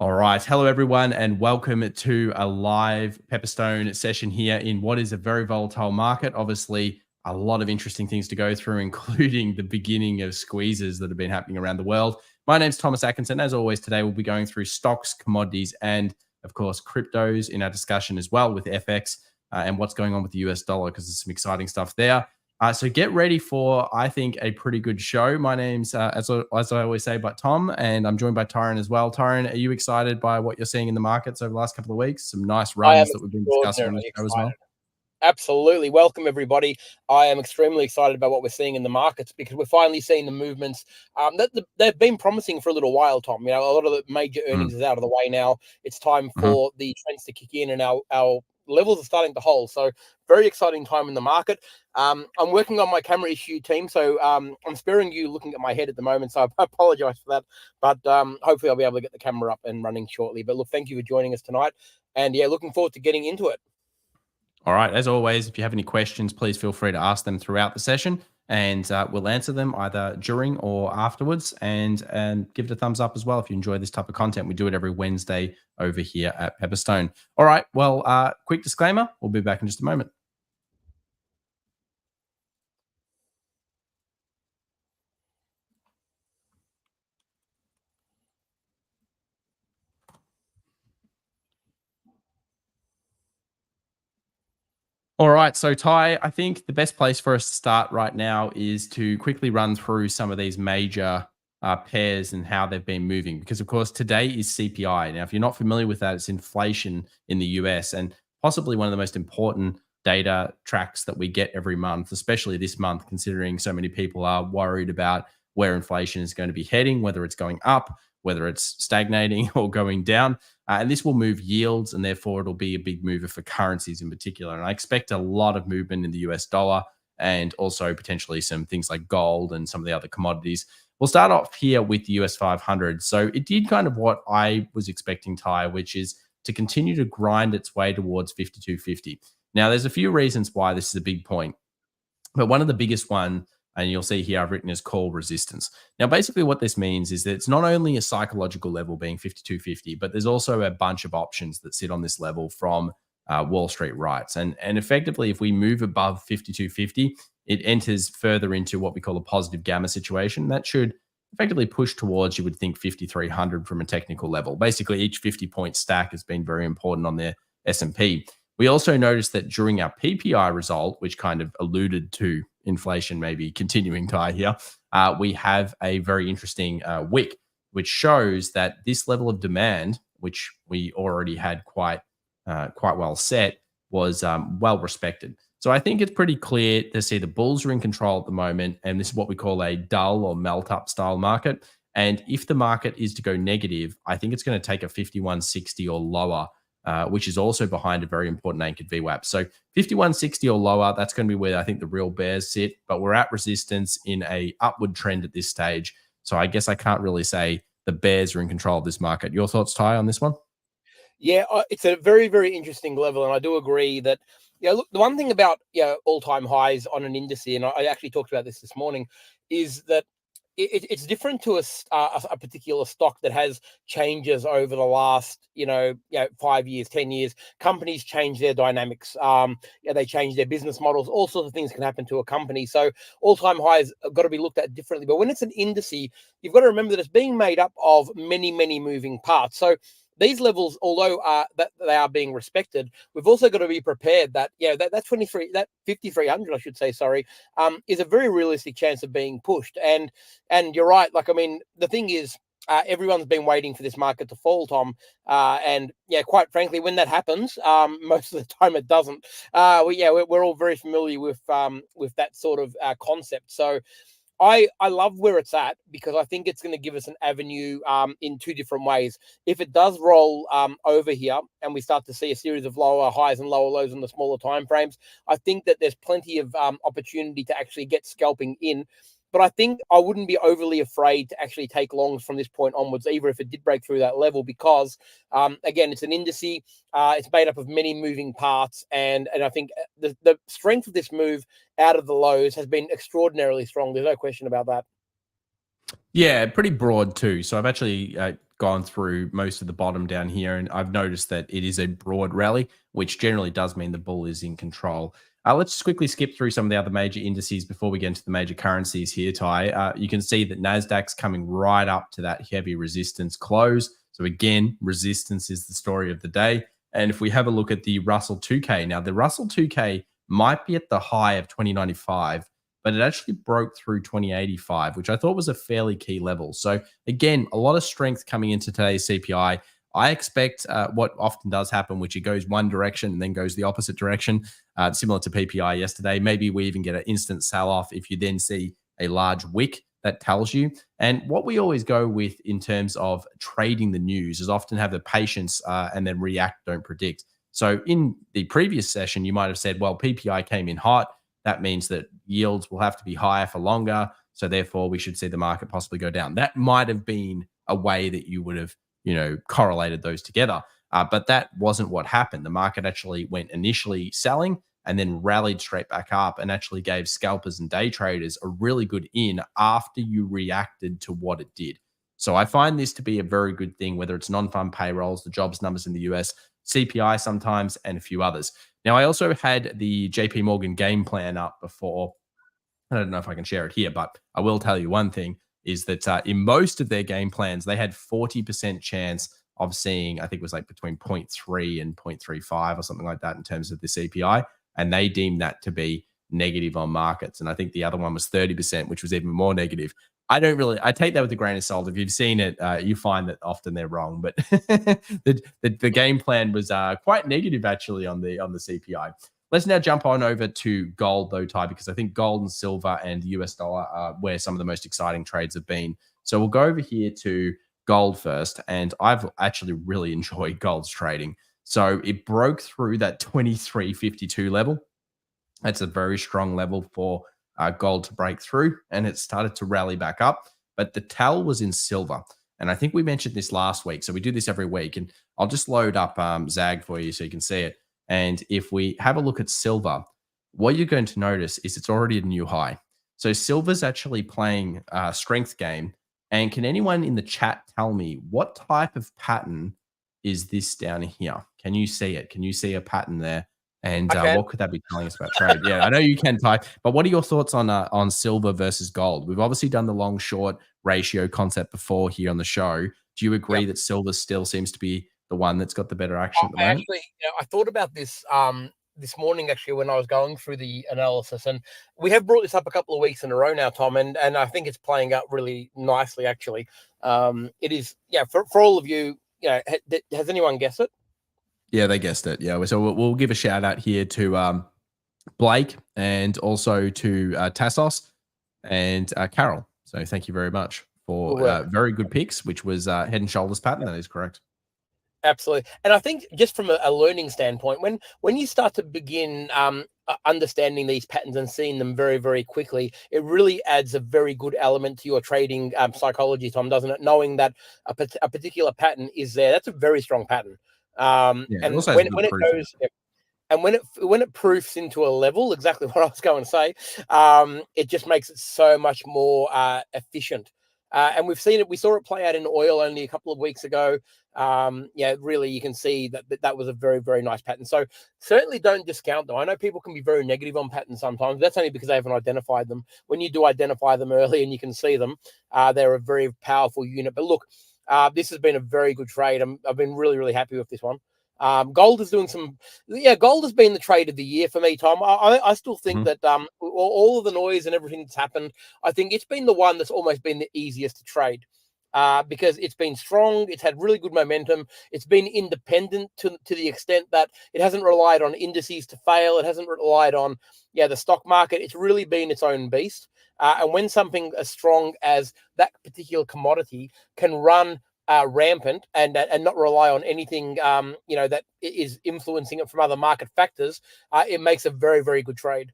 All right. Hello, everyone, and welcome to a live Pepperstone session here in what is a very volatile market. Obviously, a lot of interesting things to go through, including the beginning of squeezes that have been happening around the world. My name's Thomas Atkinson. As always, today we'll be going through stocks, commodities, and of course, cryptos in our discussion as well with FX and what's going on with the US dollar, because there's some exciting stuff there. So get ready for, I think, a pretty good show. My name's, as I always say, but Tom, and I'm joined by Tyron as well. Tyron, are you excited by what you're seeing in the markets over the last couple of weeks? Some nice I am runs that we've been discussing on the extraordinarily show as well. excited. Absolutely. Welcome, everybody. I am extremely excited about what we're seeing in the markets because we're finally seeing the movements that they've been promising for a little while, Tom. You know, a lot of the major earnings is out of the way now. It's time for the trends to kick in and our levels are starting to hold. So very exciting time in the market. I'm working on my camera issue, team. So I'm sparing you looking at my head at the moment. So I apologize for that. But hopefully I'll be able to get the camera up and running shortly. But look, thank you for joining us tonight. And yeah, looking forward to getting into it. All right. As always, if you have any questions, please feel free to ask them throughout the session, and we'll answer them either during or afterwards. And give it a thumbs up as well if you enjoy this type of content. We do it every Wednesday over here at Pepperstone. All right. Well, quick disclaimer. We'll be back in just a moment. All right. So, Ty, I think the best place for us to start right now is to quickly run through some of these major pairs and how they've been moving. Because, of course, today is CPI. Now, if you're not familiar with that, it's inflation in the US and possibly one of the most important data tracks that we get every month, especially this month, considering so many people are worried about where inflation is going to be heading, whether it's going up, whether it's stagnating or going down. And this will move yields, and therefore it'll be a big mover for currencies in particular. And I expect a lot of movement in the US dollar and also potentially some things like gold and some of the other commodities. We'll start off here with the US 500. So it did kind of what I was expecting, Ty, which is to continue to grind its way towards 52.50. Now, there's a few reasons why this is a big point, but one of the biggest one, and you'll see here I've written is call resistance. Now, basically what this means is that it's not only a psychological level being 52.50, but there's also a bunch of options that sit on this level from Wall Street writes. And effectively, if we move above 52.50, it enters further into what we call a positive gamma situation. That should effectively push towards, you would think, 5,300 from a technical level. Basically, each 50-point stack has been very important on their S&P. We also noticed that during our PPI result, which kind of alluded to inflation maybe continuing to high here, we have a very interesting wick, which shows that this level of demand, which we already had quite well set, was well respected. So I think it's pretty clear to see the bulls are in control at the moment, and this is what we call a dull or melt up style market. And if the market is to go negative, I think it's going to take a 51.60 or lower, which is also behind a very important anchored VWAP. So 51.60 or lower, that's going to be where I think the real bears sit, but we're at resistance in a upward trend at this stage. So I guess I can't really say the bears are in control of this market. Your thoughts, Ty, on this one? Yeah, it's a very, very interesting level. And I do agree that, look, the one thing about, all-time highs on an index, and I actually talked about this morning, is that it's different to a particular stock that has changes over the last 5 years, 10 years. Companies change their dynamics, they change their business models. All sorts of things can happen to a company, so all-time highs have got to be looked at differently. But when it's an index, you've got to remember that it's being made up of many moving parts. So these levels, although that they are being respected, we've also got to be prepared that that 5,300, I should say, sorry, is a very realistic chance of being pushed. And you're right. Like, I mean, the thing is, everyone's been waiting for this market to fall, Tom. And quite frankly, when that happens, most of the time it doesn't. We're all very familiar with that sort of concept. So I love where it's at because I think it's going to give us an avenue in two different ways. If it does roll over here and we start to see a series of lower highs and lower lows in the smaller time frames, I think that there's plenty of opportunity to actually get scalping in. But I think I wouldn't be overly afraid to actually take longs from this point onwards, either if it did break through that level, because, again, it's an index. It's made up of many moving parts. And I think the strength of this move out of the lows has been extraordinarily strong. There's no question about that. Yeah, pretty broad too. So I've actually gone through most of the bottom down here, and I've noticed that it is a broad rally, which generally does mean the bull is in control. Let's just quickly skip through some of the other major indices before we get into the major currencies here, Ty. You can see that NASDAQ's coming right up to that heavy resistance close. So again, resistance is the story of the day. And if we have a look at the Russell 2K, now the Russell 2K might be at the high of 2095, but it actually broke through 2085, which I thought was a fairly key level. So again, a lot of strength coming into today's CPI. I expect what often does happen, which it goes one direction and then goes the opposite direction, similar to PPI yesterday. Maybe we even get an instant sell-off if you then see a large wick that tells you. And what we always go with in terms of trading the news is often have the patience and then react, don't predict. So in the previous session, you might have said, well, PPI came in hot. That means that yields will have to be higher for longer. So therefore, we should see the market possibly go down. That might have been a way that you would have, correlated those together. But that wasn't what happened. The market actually went initially selling and then rallied straight back up and actually gave scalpers and day traders a really good in after you reacted to what it did. So I find this to be a very good thing, whether it's non-farm payrolls, the jobs numbers in the US, CPI sometimes, and a few others. Now, I also had the JP Morgan game plan up before. I don't know if I can share it here, but I will tell you one thing is that in most of their game plans, they had 40% chance of seeing, I think it was like between 0.3 and 0.35 or something like that in terms of the CPI. And they deemed that to be negative on markets. And I think the other one was 30%, which was even more negative. I take that with a grain of salt. If you've seen it, you find that often they're wrong. But the game plan was quite negative actually on the CPI. Let's now jump on over to gold, though, Ty, because I think gold and silver and the US dollar are where some of the most exciting trades have been. So we'll go over here to gold first. And I've actually really enjoyed gold's trading. So it broke through that 23.52 level. That's a very strong level for gold to break through. And it started to rally back up. But the tell was in silver. And I think we mentioned this last week. So we do this every week. And I'll just load up ZAG for you so you can see it. And if we have a look at silver, what you're going to notice is it's already a new high. So silver's actually playing a strength game. And can anyone in the chat tell me what type of pattern is this down here? Can you see it? Can you see a pattern there? And what could that be telling us about trade? Yeah, I know you can type, but what are your thoughts on silver versus gold? We've obviously done the long-short ratio concept before here on the show. Do you agree that silver still seems to be the one that's got the better action at the moment? Actually, I thought about this this morning actually when I was going through the analysis, and we have brought this up a couple of weeks in a row now, Tom, and I think it's playing out really nicely actually. It is, for all of you, has anyone guessed it? Yeah, they guessed it. Yeah, so we'll give a shout out here to Blake and also to Tassos and Carol. So thank you very much for very good picks, which was head and shoulders pattern. That is correct. Absolutely. And I think just from a learning standpoint, when you start to begin understanding these patterns and seeing them very, very quickly, it really adds a very good element to your trading psychology, Tom, doesn't it? Knowing that a particular pattern is there, that's a very strong pattern. And when it goes, and when it proofs into a level, exactly what I was going to say, it just makes it so much more efficient. And we've seen it. We saw it play out in oil only a couple of weeks ago. Really, you can see that was a very, very nice pattern. So certainly don't discount them. I know people can be very negative on patterns sometimes. That's only because they haven't identified them. When you do identify them early and you can see them, they're a very powerful unit. But look, this has been a very good trade. I've been really, really happy with this one. Gold is doing gold has been the trade of the year for me, Tom. I still think that all of the noise and everything that's happened, I think it's been the one that's almost been the easiest to trade because it's been strong. It's had really good momentum. It's been independent to the extent that it hasn't relied on indices to fail. It hasn't relied on the stock market. It's really been its own beast. And when something as strong as that particular commodity can run rampant and not rely on anything, that is influencing it from other market factors, it makes a very, very good trade.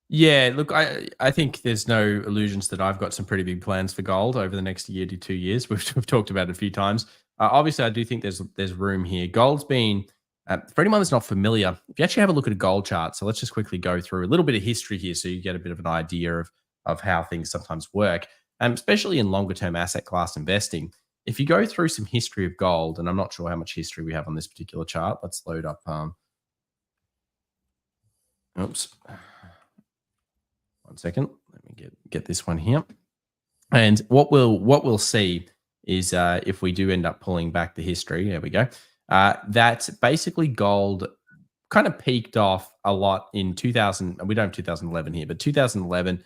Yeah, look, I think there's no illusions that I've got some pretty big plans for gold over the next year to 2 years. We've talked about it a few times. Obviously, I do think there's room here. Gold's been, for anyone that's not familiar, if you actually have a look at a gold chart, so let's just quickly go through a little bit of history here so you get a bit of an idea of how things sometimes work. Especially in longer term asset class investing. if you go through some history of gold, and I'm not sure how much history we have on this particular chart. Let's load up. Oops. 1 second. Let me get this one here. And what we'll see is if we do end up pulling back the history, there we go. That basically gold kind of peaked off a lot in 2000. We don't have 2011 here, but 2011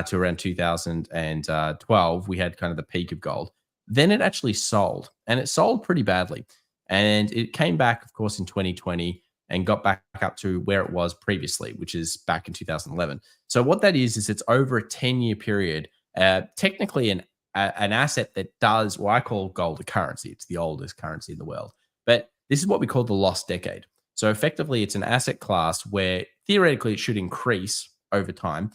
to around 2012, we had kind of the peak of gold. Then it actually sold, and it sold pretty badly. And it came back, of course, in 2020 and got back up to where it was previously, which is back in 2011. So what that is it's over a 10-year period. Technically an asset that does what I call gold a currency. It's the oldest currency in the world. But this is what we call the lost decade. So effectively, it's an asset class where theoretically it should increase over time,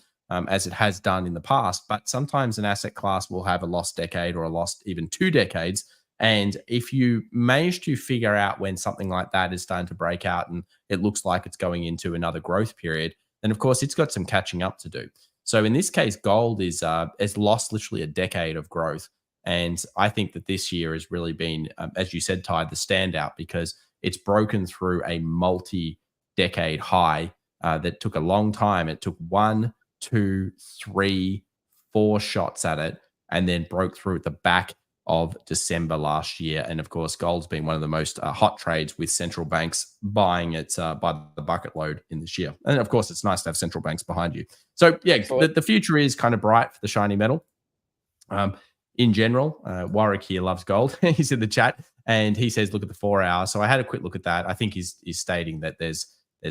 as it has done in the past. But sometimes an asset class will have a lost decade or a lost even 2 decades. And if you manage to figure out when something like that is starting to break out and it looks like it's going into another growth period, then of course it's got some catching up to do. So in this case, gold has lost literally a decade of growth. And I think that this year has really been, as you said, Ty, the standout because it's broken through a multi-decade high that took a long time. It took 1, 2, 3, 4 shots at it and then broke through at the back of December last year. And of course, gold's been one of the most hot trades with central banks buying it by the bucket load in this year. And of course, it's nice to have central banks behind you. So yeah, the future is kind of bright for the shiny metal. In general, Warwick here loves gold. He's in the chat and he says, look at the 4 hour. So I had a quick look at that. I think he's stating that there's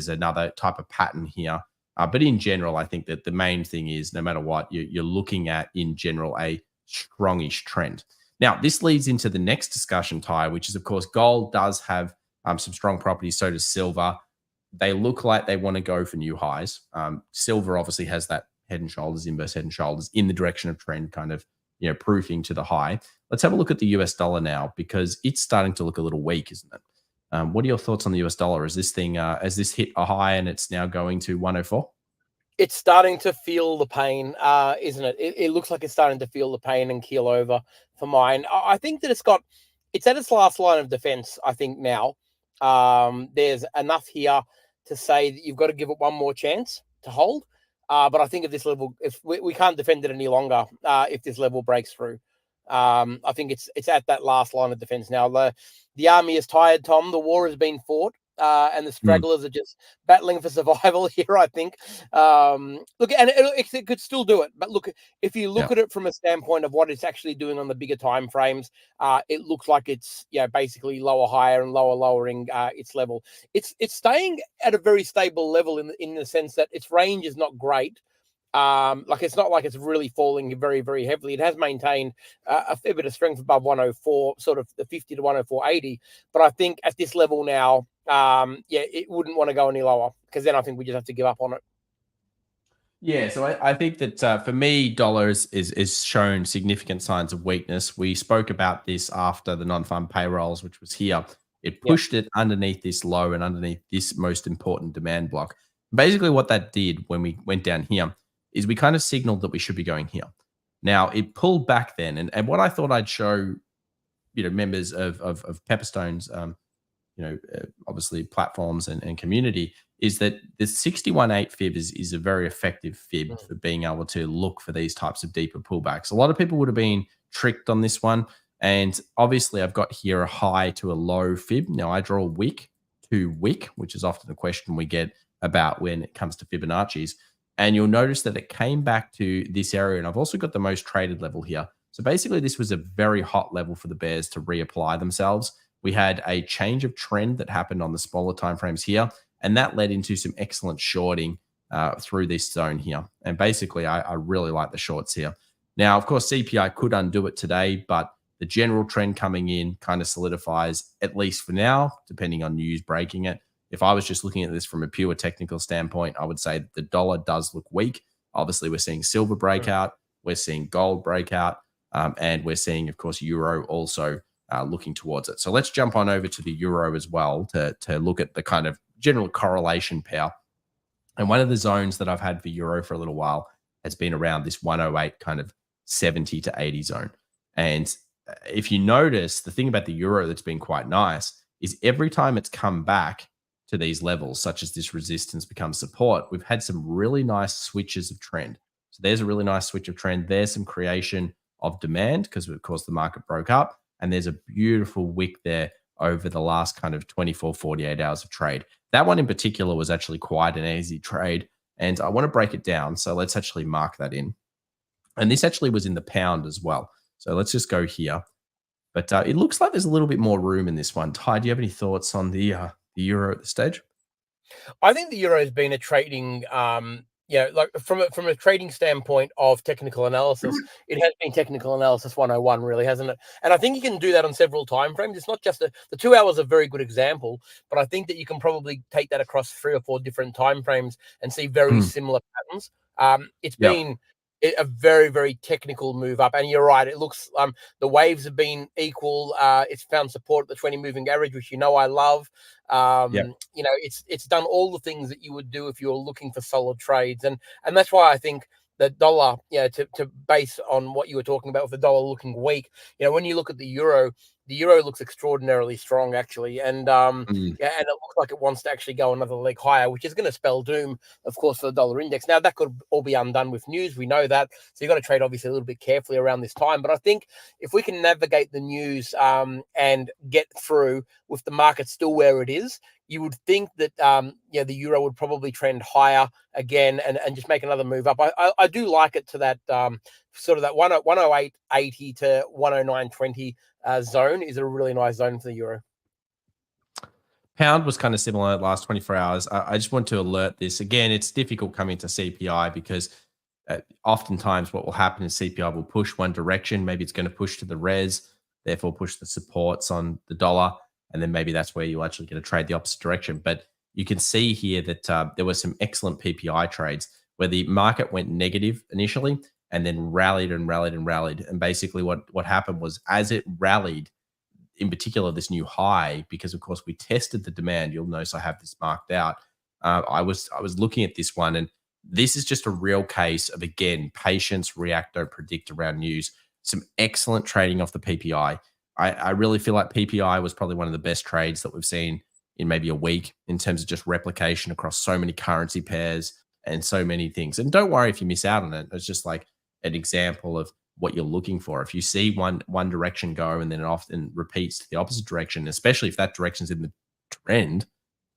another type of pattern here. But in general, I think that the main thing is no matter what, you're looking at in general a strongish trend. Now, this leads into the next discussion, Ty, which is, of course, gold does have some strong properties. So does silver. They look like they want to go for new highs. Silver obviously has that head and shoulders, inverse head and shoulders in the direction of trend, kind of, proofing to the high. Let's have a look at the US dollar now because it's starting to look a little weak, isn't it? What are your thoughts on the US dollar? Is this thing, has this hit a high and it's now going to 104? It's starting to feel the pain, isn't it? It looks like it's starting to feel the pain and keel over for mine. I think that it's at its last line of defense, I think now. There's enough here to say that you've got to give it one more chance to hold. But I think at this level, if we can't defend it any longer, if this level breaks through. I think it's at that last line of defense now. The army is tired, Tom. The war has been fought. And the stragglers are just battling for survival here, I think. Look, and it could still do it. But look, if you look at it from a standpoint of what it's actually doing on the bigger time frames, it looks like it's basically lower, higher, and lowering its level. It's staying at a very stable level in the sense that its range is not great. It's not like it's really falling very, very heavily. It has maintained a fair bit of strength above 104, sort of the 50 to 104.80. But I think at this level now, it wouldn't want to go any lower because then I think we just have to give up on it. Yeah, so I think that for me, dollars is shown significant signs of weakness. We spoke about this after the non-farm payrolls, which was here. It pushed it underneath this low and underneath this most important demand block. Basically, what that did when we went down here is we kind of signaled that we should be going here. Now, it pulled back then. And what I thought I'd show, members of Pepperstone's, obviously platforms and community is that the 61.8 fib is a very effective fib for being able to look for these types of deeper pullbacks. A lot of people would have been tricked on this one. And obviously, I've got here a high to a low fib. Now, I draw wick to wick, which is often a question we get about when it comes to Fibonacci's. And you'll notice that it came back to this area. And I've also got the most traded level here. So basically, this was a very hot level for the bears to reapply themselves. We had a change of trend that happened on the smaller timeframes here. And that led into some excellent shorting through this zone here. And basically, I really like the shorts here. Now, of course, CPI could undo it today, but the general trend coming in kind of solidifies, at least for now, depending on news breaking it. If I was just looking at this from a pure technical standpoint, I would say that the dollar does look weak. Obviously, we're seeing silver breakout, we're seeing gold breakout, and we're seeing, of course, euro also looking towards it. So let's jump on over to the euro as well to look at the kind of general correlation pair. And one of the zones that I've had for euro for a little while has been around this 108 kind of 70 to 80 zone. And if you notice, the thing about the euro that's been quite nice is every time it's come back to these levels, such as this resistance becomes support, we've had some really nice switches of trend. So there's a really nice switch of trend. There's some creation of demand because, of course, the market broke up. And there's a beautiful wick there over the last kind of 24, 48 hours of trade. That one in particular was actually quite an easy trade. And I want to break it down. So let's actually mark that in. And this actually was in the pound as well. So let's just go here. But it looks like there's a little bit more room in this one. Ty, do you have any thoughts on the euro at this stage? I think the euro has been a trading, like from a trading standpoint of technical analysis, it has been technical analysis 101, really, hasn't it? And I think you can do that on several time frames. It's not just the 2 hours, a very good example, but I think that you can probably take that across 3 or 4 different time frames and see very similar patterns. It's been a very, very technical move up, and you're right. It looks the waves have been equal. It's found support at the 20 moving average, which I love. It's done all the things that you would do if you were looking for solid trades, and that's why I think the dollar, to base on what you were talking about with the dollar looking weak, when you look at the euro looks extraordinarily strong, actually, and and it looks like it wants to actually go another leg higher, which is going to spell doom, of course, for the dollar index. Now, that could all be undone with news. We know that, so you've got to trade obviously a little bit carefully around this time. But I think if we can navigate the news and get through with the market still where it is, you would think that the euro would probably trend higher again and just make another move up. I do like it to that sort of that 108.80 to 109.20 zone is a really nice zone for the euro. Pound was kind of similar last 24 hours. I just want to alert this. Again, it's difficult coming to CPI because oftentimes what will happen is CPI will push one direction. Maybe it's going to push to the res, therefore push the supports on the dollar. And then maybe that's where you'll actually get a trade the opposite direction. But you can see here that there were some excellent PPI trades where the market went negative initially and then rallied and rallied and rallied. And basically what happened was as it rallied, in particular this new high, because of course we tested the demand. You'll notice I have this marked out. I was looking at this one, and this is just a real case of, again, patience, react, don't predict around news. Some excellent trading off the PPI. I really feel like PPI was probably one of the best trades that we've seen in maybe a week in terms of just replication across so many currency pairs and so many things. And don't worry if you miss out on it. It's just like an example of what you're looking for. If you see one direction go and then it often repeats to the opposite direction, especially if that direction's in the trend,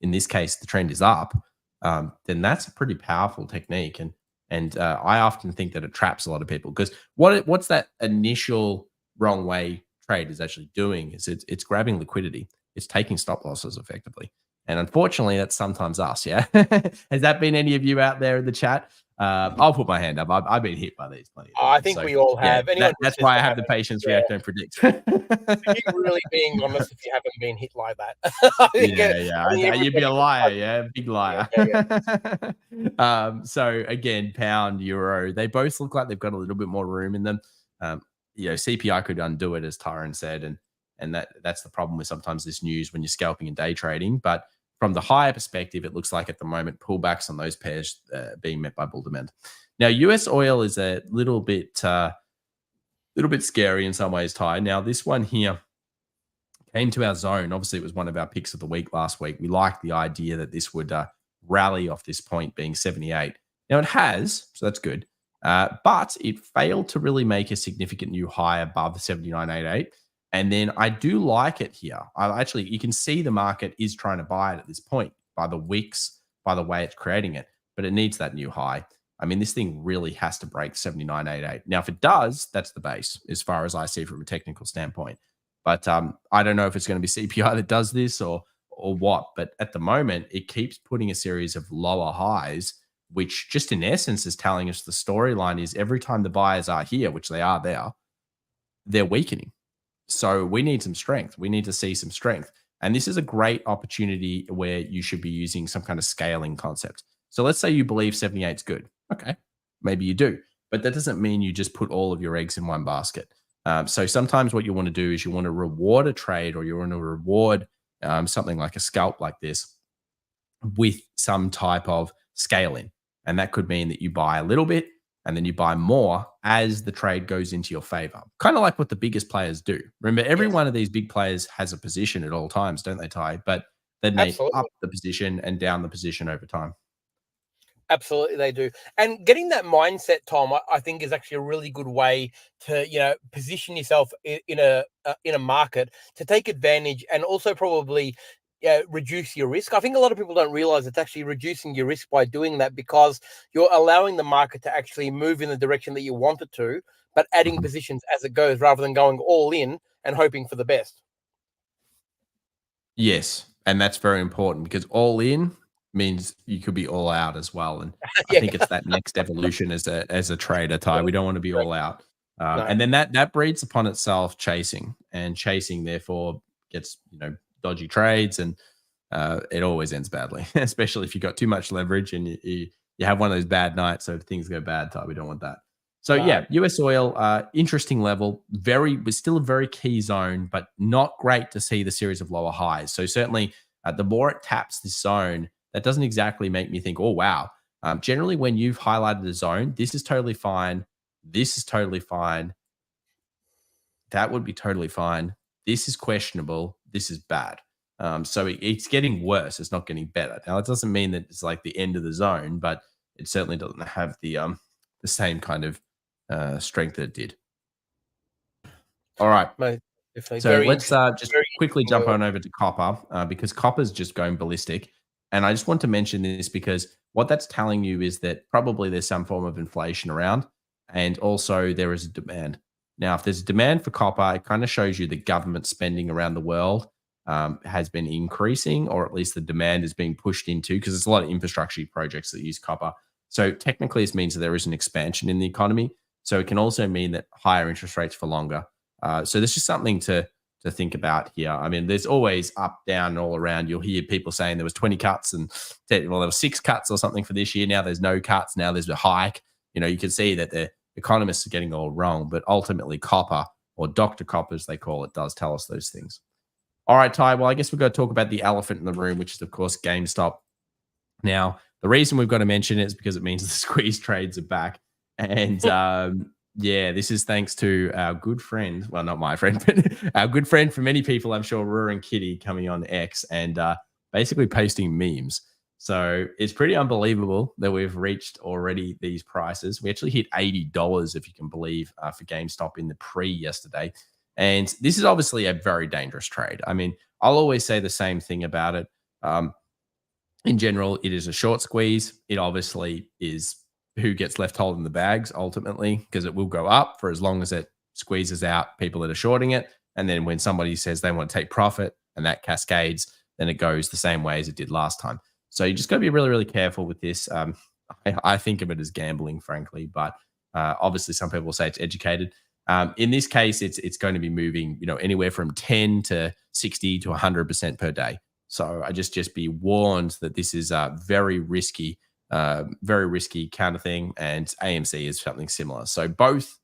in this case the trend is up, then that's a pretty powerful technique. And I often think that it traps a lot of people because what's that initial wrong way trade is actually doing is it's grabbing liquidity. It's taking stop losses effectively. And unfortunately, that's sometimes us. Yeah. Has that been any of you out there in the chat? I'll put my hand up. I've been hit by these plenty. I think we all have. Yeah, that's why I have the patience, react, don't predict. You're really being honest if you haven't been hit like that. You'd be a liar. Yeah, big liar. So again, pound, euro, they both look like they've got a little bit more room in them. CPI could undo it, as Tyron said, and that's the problem with sometimes this news when you're scalping and day trading. But from the higher perspective, it looks like at the moment pullbacks on those pairs being met by bull demand. Now, US oil is a little bit scary in some ways, Ty. Now, this one here came to our zone. Obviously, it was one of our picks of the week last week. We liked the idea that this would rally off this point being 78. Now, it has, so that's good. But it failed to really make a significant new high above the 79.88. And then I do like it here. You can see the market is trying to buy it at this point by the wicks, by the way it's creating it, but it needs that new high. I mean, this thing really has to break 79.88. Now, if it does, that's the base as far as I see from a technical standpoint. But I don't know if it's going to be CPI that does this or what. But at the moment, it keeps putting a series of lower highs, which just in essence is telling us the storyline is every time the buyers are here, which they are there, they're weakening. So we need some strength. We need to see some strength. And this is a great opportunity where you should be using some kind of scaling concept. So let's say you believe 78 is good. Okay, maybe you do. But that doesn't mean you just put all of your eggs in one basket. So sometimes what you want to do is you want to reward a trade or you want to reward something like a scalp like this with some type of scaling. And that could mean that you buy a little bit and then you buy more as the trade goes into your favor. Kind of like what the biggest players do. Remember, every Yes, one of these big players has a position at all times, don't they, Ty? But then they up absolutely. the position and down the position over time. Absolutely, they do. And getting that mindset, Tom, I think is actually a really good way to, position yourself in a market to take advantage and also probably reduce your risk. I think a lot of people don't realize it's actually reducing your risk by doing that because you're allowing the market to actually move in the direction that you want it to, but adding Mhm. positions as it goes rather than going all in and hoping for the best. Yes, and that's very important because all in means you could be all out as well, and I Yeah, think it's that next evolution as a trader, Ty. We don't want to be correct. all out, No, and then that breeds upon itself chasing, and chasing therefore gets dodgy trades, and it always ends badly, especially if you got too much leverage and you have one of those bad nights, so things go bad, Ty. We don't want that. So no. yeah, US oil, interesting level, was still a very key zone, but not great to see the series of lower highs. So certainly, the more it taps this zone, that doesn't exactly make me think, oh wow. Generally, when you've highlighted a zone, this is totally fine. This is totally fine. That would be totally fine. This is questionable. This is bad. So it's getting worse. It's not getting better. Now, it doesn't mean that it's like the end of the zone, but it certainly doesn't have the same kind of strength that it did. All right. Most definitely. So Very let's interesting. just Very quickly interesting jump oil. on over to copper because copper's just going ballistic. And I just want to mention this because what that's telling you is that probably there's some form of inflation around, and also there is a demand. Now, if there's a demand for copper, it kind of shows you that government spending around the world has been increasing, or at least the demand is being pushed into because there's a lot of infrastructure projects that use copper. So technically, this means that there is an expansion in the economy. So it can also mean that higher interest rates for longer. So there's just something to think about here. I mean, there's always up, down, and all around. You'll hear people saying there was 20 cuts and there were 6 cuts or something for this year. Now there's no cuts. Now there's a hike. You can see that the economists are getting all wrong, but ultimately copper, or Dr. Copper as they call it, does tell us those things. All right, Ty. Well, I guess we've got to talk about the elephant in the room, which is of course GameStop. Now, the reason we've got to mention it is because it means the squeeze trades are back. And yeah, this is thanks to our good friend. Well, not my friend, but our good friend for many people, I'm sure, Ruhr Kitty, coming on X and basically posting memes. So it's pretty unbelievable that we've reached already these prices. We actually hit $80, if you can believe, for GameStop in the pre yesterday. And this is obviously a very dangerous trade. I mean, I'll always say the same thing about it. In general, it is a short squeeze. It obviously is who gets left holding the bags ultimately, because it will go up for as long as it squeezes out people that are shorting it. And then when somebody says they want to take profit and that cascades, then it goes the same way as it did last time. So you just got to be really, really careful with this. I think of it as gambling, frankly, but obviously some people will say it's educated. In this case, it's going to be moving, anywhere from 10 to 60 to 100% per day. So I just be warned that this is a very risky kind of thing, and AMC is something similar. So both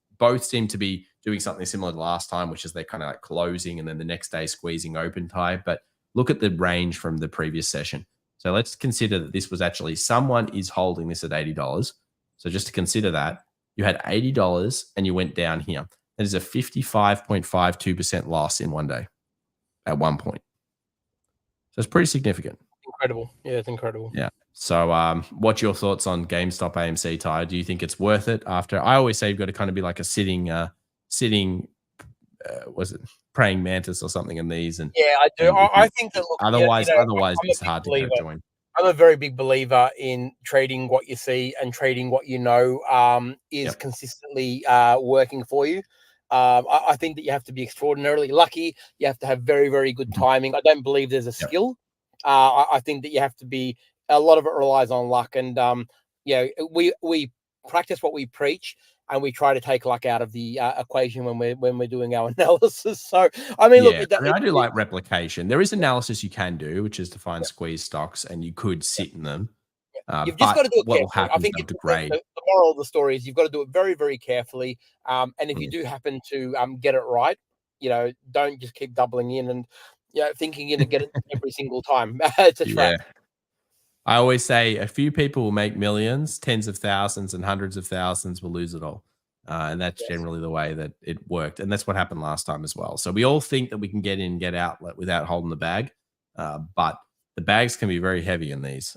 seem to be doing something similar to last time, which is they're kind of like closing and then the next day squeezing open Tie. But look at the range from the previous session. So let's consider that this was actually someone is holding this at $80. So just to consider that, you had $80 and you went down here. That is a 55.52% loss in one day at one point. So it's pretty significant. Incredible. Yeah, it's incredible. Yeah. So, what's your thoughts on GameStop AMC, Ty? Do you think it's worth it? After I always say you've got to kind of be like a sitting, was it praying mantis or something in these, and Yeah, I do. and if I you, think that, look, otherwise I'm a it's big hard to go believer. join. I'm a very big believer in trading what you see and trading what you know is Yep. consistently working for you. I think that you have to be extraordinarily lucky. You have to have very, very good Mhm. timing. I don't believe there's a Yep. skill. I think that you have to be. A lot of it relies on luck, and we practice what we preach, and we try to take luck out of the equation when we're doing our analysis. So, I mean, look, Yeah, I mean, I do like replication. There is analysis you can do, which is to find yeah, squeeze stocks, and you could sit in them. you've just got But to do it what will carefully. I happen is think they'll it's degrade. the moral of the story is you've got to do it very, very carefully. And if you Mm. do happen to get it right, don't just keep doubling in and thinking you're going to get it every single time. It's a trap. Yeah. I always say a few people will make millions, tens of thousands and hundreds of thousands will lose it all. And that's Yes, generally the way that it worked. And that's what happened last time as well. So we all think that we can get in and get out without holding the bag. But the bags can be very heavy in these.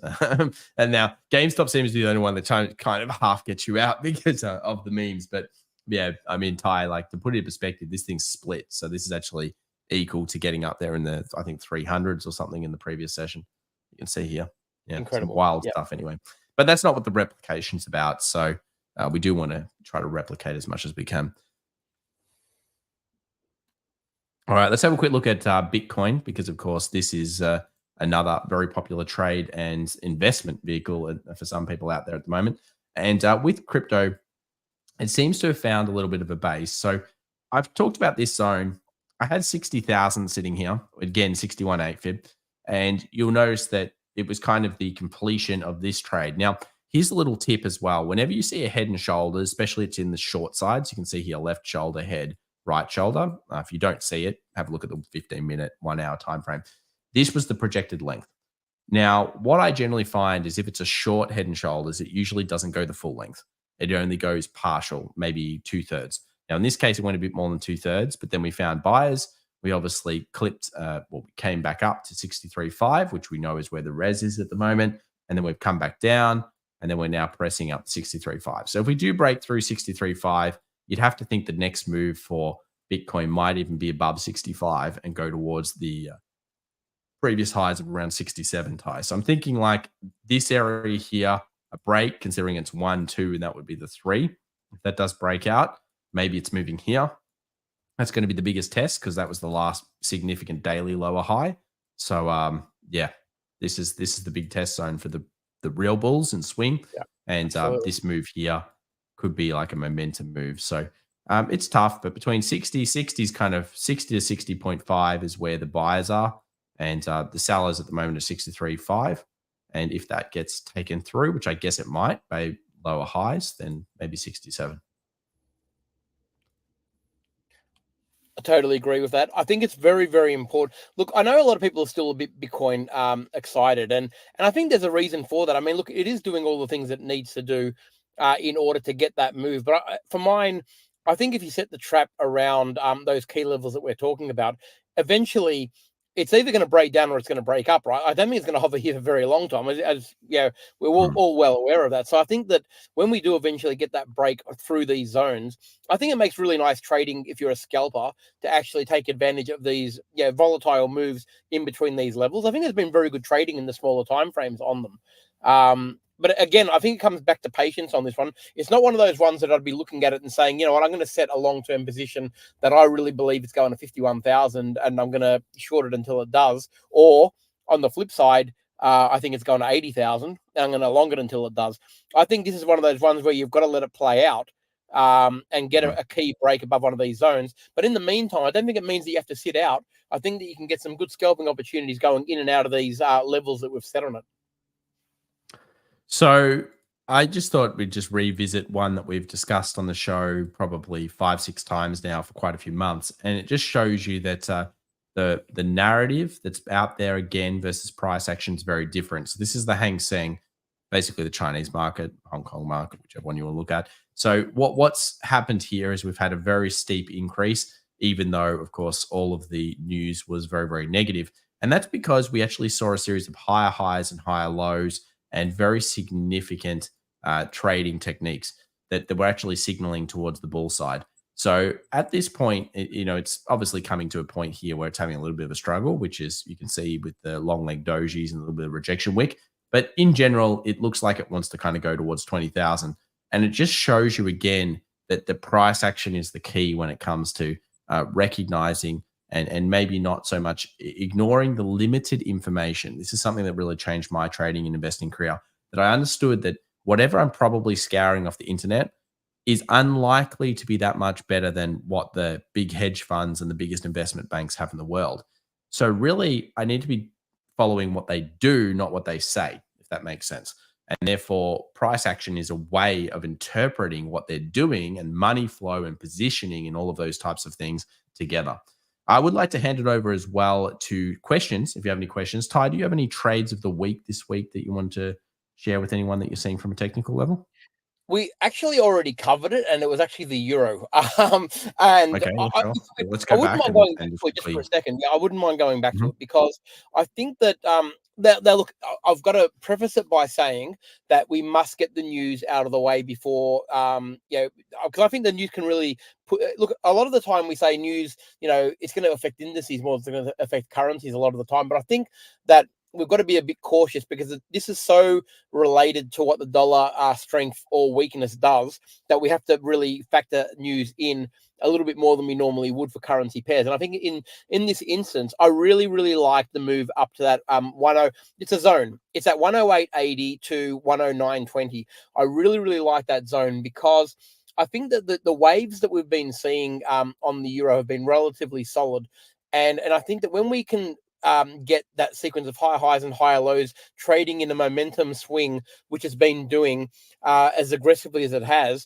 And now GameStop seems to be the only one that kind of half gets you out because of the memes. But yeah, I mean, Ty, like to put it in perspective, this thing's split. So this is actually equal to getting up there in the, I think, 300s or something in the previous session. You can see here. Yeah, some incredible. wild Yeah, stuff anyway. But that's not what the replication's about. So we do want to try to replicate as much as we can. All right, let's have a quick look at Bitcoin because, of course, this is another very popular trade and investment vehicle for some people out there at the moment. And with crypto, it seems to have found a little bit of a base. So I've talked about this zone. I had 60,000 sitting here, again, 61.8 fib. And you'll notice that it was kind of the completion of this trade. Now, here's a little tip as well. Whenever you see a head and shoulders, especially it's in the short sides, you can see here left shoulder, head, right shoulder. If you don't see it, have a look at the 15-minute, 1 hour time frame. This was the projected length. Now, what I generally find is if it's a short head and shoulders, it usually doesn't go the full length. It only goes partial, maybe 2/3. Now, in this case, it went a bit more than 2/3, but then we found buyers. We obviously clipped, we came back up to 63.5, which we know is where the res is at the moment. And then we've come back down, and then we're now pressing up to 63.5. So if we do break through 63.5, you'd have to think the next move for Bitcoin might even be above 65 and go towards the previous highs of around 67 ties. So I'm thinking like this area here, a break, considering it's 1, 2, and that would be the 3. If that does break out, maybe it's moving here. That's going to be the biggest test because that was the last significant daily lower high. So yeah, this is the big test zone for the real bulls and swing. yeah, And this move here could be like a momentum move. So it's tough, but between 60 is kind of 60 to 60.5 is where the buyers are. And the sellers at the moment are 63.5. And if that gets taken through, which I guess it might by lower highs, then maybe 67. I totally agree with that. I think it's very, very important. Look, I know a lot of people are still a bit Bitcoin excited, and I think there's a reason for that. I mean, look, it is doing all the things it needs to do in order to get that move. But for mine, I think if you set the trap around those key levels that we're talking about, eventually it's either going to break down or it's going to break up, right? I don't think it's going to hover here for a very long time, as you know, we're all well aware of that. So I think that when we do eventually get that break through these zones, I think it makes really nice trading if you're a scalper to actually take advantage of these volatile moves in between these levels. I think there's been very good trading in the smaller time frames on them. But again, I think it comes back to patience on this one. It's not one of those ones that I'd be looking at it and saying, you know what, I'm going to set a long-term position that I really believe it's going to 51,000 and I'm going to short it until it does. Or on the flip side, I think it's going to 80,000 and I'm going to long it until it does. I think this is one of those ones where you've got to let it play out and get a key break above one of these zones. But in the meantime, I don't think it means that you have to sit out. I think that you can get some good scalping opportunities going in and out of these levels that we've set on it. So I just thought we'd just revisit one that we've discussed on the show probably 5-6 times now for quite a few months, and it just shows you that the narrative that's out there again versus price action is very different. So this is the Hang Seng, basically the Chinese market, Hong Kong market, whichever one you want to look at. So what's happened here is we've had a very steep increase, even though, of course, all of the news was very, very negative. And that's because we actually saw a series of higher highs and higher lows and very significant trading techniques that were actually signaling towards the bull side. So at this point, it's obviously coming to a point here where it's having a little bit of a struggle, which is you can see with the long leg dojis and a little bit of rejection wick. But in general, it looks like it wants to kind of go towards 20,000. And it just shows you again that the price action is the key when it comes to recognizing and maybe not so much ignoring the limited information. This is something that really changed my trading and investing career, that I understood that whatever I'm probably scouring off the internet is unlikely to be that much better than what the big hedge funds and the biggest investment banks have in the world. So really, I need to be following what they do, not what they say, if that makes sense. And therefore, price action is a way of interpreting what they're doing and money flow and positioning and all of those types of things together. I would like to hand it over as well to questions. If you have any questions, Ty, do you have any trades of the week this week that you want to share with anyone that you're seeing from a technical level? We actually already covered it, and it was actually the euro. And Okay, yeah, sure. if Let's I go wouldn't back mind and, going back and just to it just for a quickly. second. Yeah, I wouldn't mind going back to Mhm. it because I think that that look. I've got to preface it by saying that we must get the news out of the way before because I think the news can really look. A lot of the time we say news, it's going to affect indices more than it's going to affect currencies a lot of the time. But I think that we've got to be a bit cautious because this is so related to what the dollar strength or weakness does that we have to really factor news in a little bit more than we normally would for currency pairs. And I think in this instance, I really like the move up to that 10. It's a zone. It's at 108.80 to 109.20. I really like that zone because I think that the waves that we've been seeing on the euro have been relatively solid. And I think that when we can get that sequence of high highs and higher lows trading in a momentum swing, which has been doing as aggressively as it has,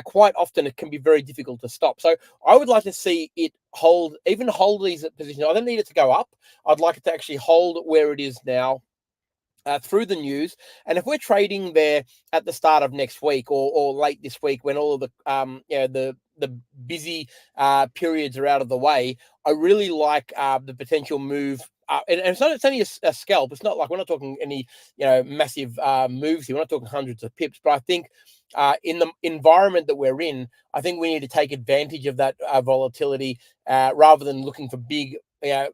quite often it can be very difficult to stop. So I would like to see it hold these positions. I don't need it to go up. I'd like it to actually hold where it is now through the news. And if we're trading there at the start of next week or late this week, when all of the the busy periods are out of the way, I really like the potential move. And it's only a scalp. It's not like we're not talking any massive moves here. We're not talking hundreds of pips. But I think in the environment that we're in, I think we need to take advantage of that volatility rather than looking for big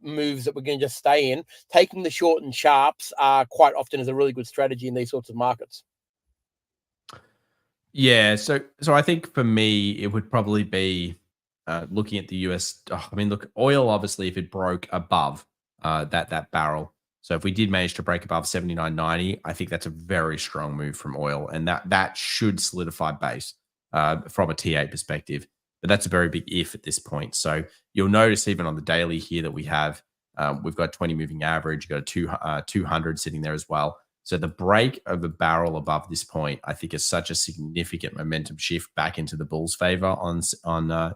moves that we're going to just stay in. Taking the short and sharps quite often is a really good strategy in these sorts of markets. Yeah, so I think for me it would probably be looking at the US. I mean, look, oil obviously if it broke above that barrel. So if we did manage to break above 79.90, I think that's a very strong move from oil, and that should solidify base from a T8 perspective. But that's a very big if at this point. So you'll notice even on the daily here that we've got 20 moving average, you've got a 200 sitting there as well. So the break of a barrel above this point, I think, is such a significant momentum shift back into the bulls' favor on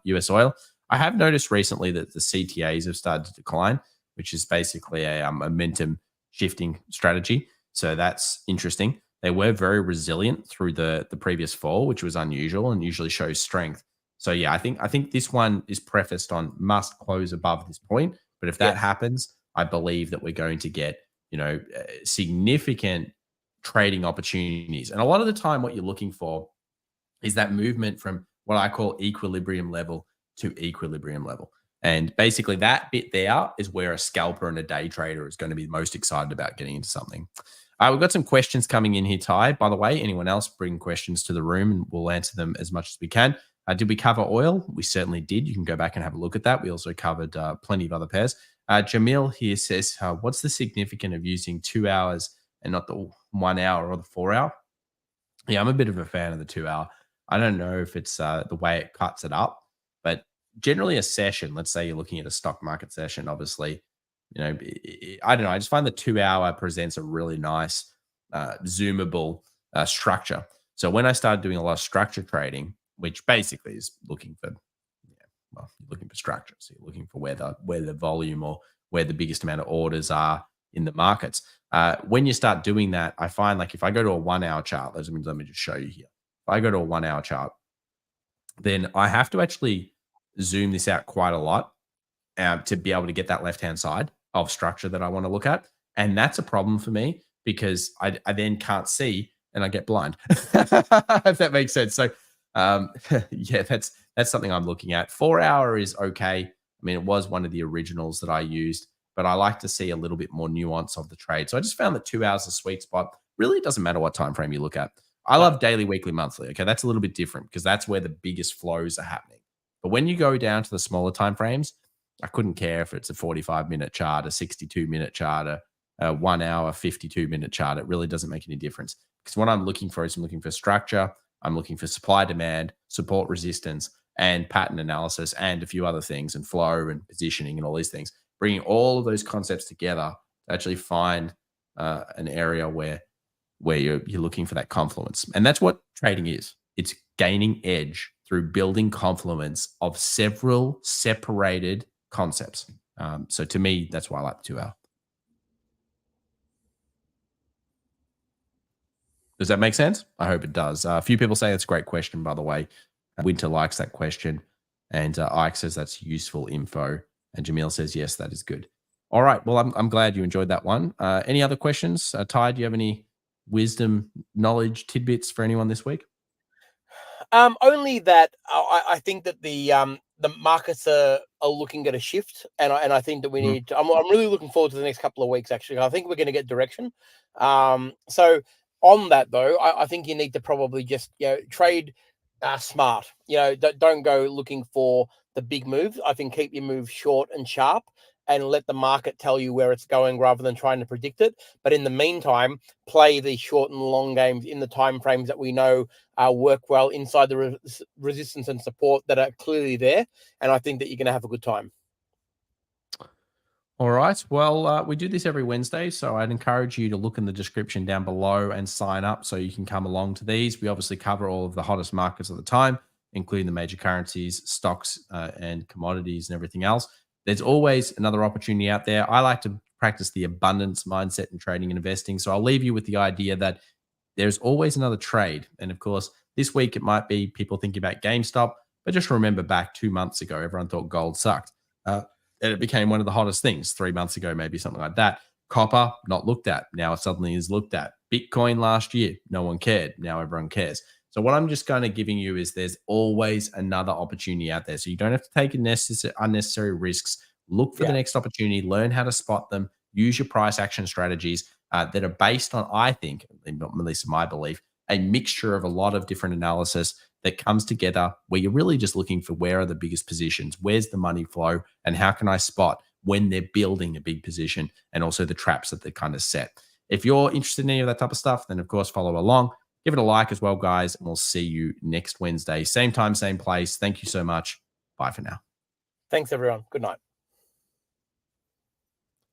US oil. I have noticed recently that the CTAs have started to decline, which is basically a momentum shifting strategy. So that's interesting. They were very resilient through the previous fall, which was unusual and usually shows strength. So yeah, I think this one is prefaced on must close above this point. But if that Yes. happens, I believe that we're going to get significant trading opportunities. And a lot of the time, what you're looking for is that movement from what I call equilibrium level to equilibrium level. And basically, that bit there is where a scalper and a day trader is going to be most excited about getting into something. We've got some questions coming in here, Ty. By the way, anyone else bring questions to the room and we'll answer them as much as we can. Did we cover oil? We certainly did. You can go back and have a look at that. We also covered plenty of other pairs. Jamil here says, what's the significance of using 2 hours and not the 1 hour or the 4 hour? Yeah, I'm a bit of a fan of the 2 hour. I don't know if it's the way it cuts it up, but generally a session, let's say you're looking at a stock market session, obviously, I don't know. I just find the 2 hour presents a really nice, zoomable structure. So when I started doing a lot of structure trading, which basically is looking for, you're looking for structure. So you're looking for where the volume or where the biggest amount of orders are in the markets. When you start doing that, I find like if I go to a 1 hour chart, let me just show you here. If I go to a 1 hour chart, then I have to actually zoom this out quite a lot to be able to get that left hand side of structure that I want to look at. And that's a problem for me because I then can't see and I get blind. If that makes sense. So yeah, that's something I'm looking at. 4 hour is okay. I mean, it was one of the originals that I used, but I like to see a little bit more nuance of the trade. So I just found that 2 hours is a sweet spot. Really, it doesn't matter what time frame you look at. I No. love daily, weekly, monthly. Okay, that's a little bit different because that's where the biggest flows are happening. But when you go down to the smaller time frames, I couldn't care if it's a 45-minute chart, a 62-minute chart, a 1 hour, 52-minute chart. It really doesn't make any difference because what I'm looking for is I'm looking for structure. I'm looking for supply, demand, support, resistance, and pattern analysis, and a few other things, and flow and positioning and all these things. Bringing all of those concepts together to actually find an area where you're looking for that confluence, and that's what trading is. It's gaining edge through building confluence of several separated concepts. So to me, that's why I like the 2 hour. Does that make sense? I hope it does. A few people say it's a great question, by the way. Winter likes that question. And Ike says that's useful info. And Jamil says, yes, that is good. All right. Well, I'm glad you enjoyed that one. Any other questions? Ty, do you have any wisdom, knowledge, tidbits for anyone this week? Only that I think that the markets are looking at a shift, and I think that we need to. I'm really looking forward to the next couple of weeks. Actually, I think we're going to get direction. So on that though, I think you need to probably just trade smart. Don't go looking for the big moves. I think keep your moves short and sharp, and let the market tell you where it's going rather than trying to predict it. But in the meantime, play the short and long games in the time frames that we know work well inside the resistance and support that are clearly there. And I think that you're going to have a good time. All right. Well, we do this every Wednesday, so I'd encourage you to look in the description down below and sign up so you can come along to these. We obviously cover all of the hottest markets at the time, including the major currencies, stocks, and commodities and everything else. There's always another opportunity out there. I like to practice the abundance mindset in trading and investing. So I'll leave you with the idea that there's always another trade. And of course, this week it might be people thinking about GameStop, but just remember back 2 months ago, everyone thought gold sucked. And it became one of the hottest things 3 months ago, maybe something like that. Copper, not looked at. Now it suddenly is looked at. Bitcoin last year, no one cared. Now everyone cares. So what I'm just kind of giving you is there's always another opportunity out there. So you don't have to take unnecessary risks. Look for the next opportunity, learn how to spot them, use your price action strategies that are based on, I think, at least my belief, a mixture of a lot of different analysis that comes together where you're really just looking for where are the biggest positions, where's the money flow, and how can I spot when they're building a big position, and also the traps that they kind of set. If you're interested in any of that type of stuff, then of course follow along. Give it a like as well, guys, and we'll see you next Wednesday. Same time, same place. Thank you so much. Bye for now. Thanks, everyone. Good night.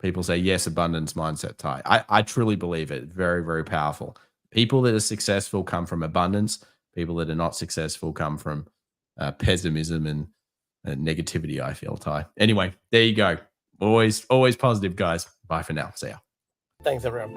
People say, yes, abundance mindset, Ty. I truly believe it. Very, very powerful. People that are successful come from abundance. People that are not successful come from pessimism and negativity, I feel, Ty. Anyway, there you go. Always positive, guys. Bye for now. See ya. Thanks, everyone.